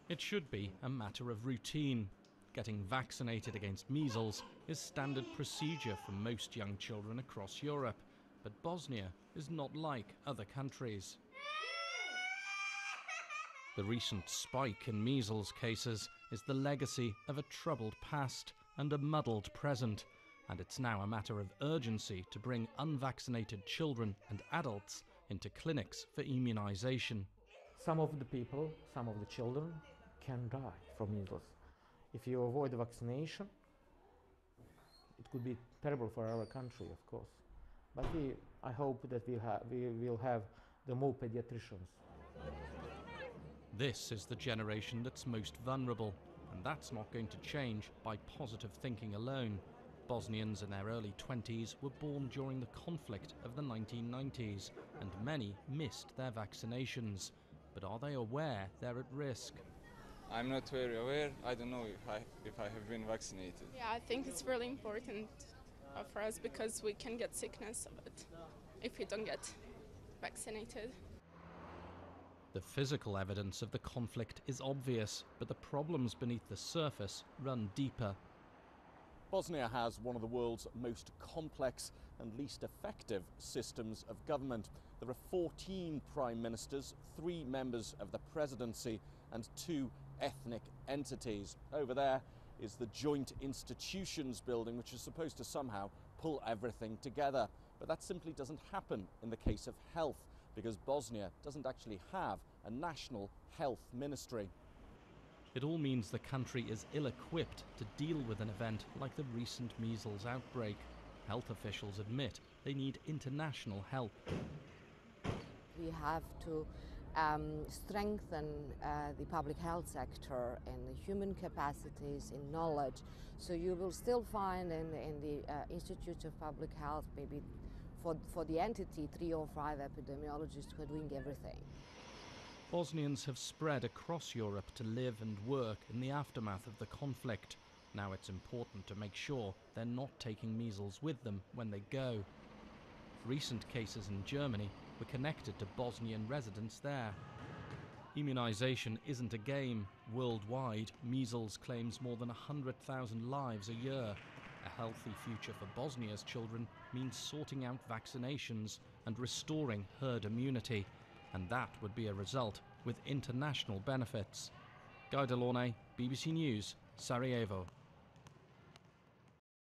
It should be a matter of routine. Getting vaccinated against measles is standard procedure for most young children across Europe, but Bosnia is not like other countries. The recent spike in measles cases is the legacy of a troubled past and a muddled present, and it's now a matter of urgency to bring unvaccinated children and adults into clinics for immunization. Some of the people, some of the children can die from measles. If you avoid the vaccination, it could be terrible for our country, of course. But I hope that we will have the more pediatricians. This is the generation that's most vulnerable, and that's not going to change by positive thinking alone. Bosnians in their early 20s were born during the conflict of the 1990s, and many missed their vaccinations. But are they aware they're at risk? I'm not very aware. I don't know if I have been vaccinated. Yeah, I think it's really important for us because we can get sickness of it if we don't get vaccinated. The physical evidence of the conflict is obvious, but the problems beneath the surface run deeper. Bosnia has one of the world's most complex and least effective systems of government. There are 14 prime ministers, 3 members of the presidency and 2 ethnic entities. Over there is the Joint Institutions building, which is supposed to somehow pull everything together. But that simply doesn't happen in the case of health, because Bosnia doesn't actually have a national health ministry. It all means the country is ill-equipped to deal with an event like the recent measles outbreak. Health officials admit they need international help. We have to strengthen the public health sector and the human capacities in knowledge. So you will still find in the Institute of Public Health, maybe for the entity, 3 or 5 epidemiologists who are doing everything. Bosnians have spread across Europe to live and work in the aftermath of the conflict. Now it's important to make sure they're not taking measles with them when they go. Recent cases in Germany were connected to Bosnian residents there. Immunization isn't a game. Worldwide, measles claims more than 100,000 lives a year. A healthy future for Bosnia's children means sorting out vaccinations and restoring herd immunity. And that would be a result with international benefits. Guy Delorme, BBC News, Sarajevo.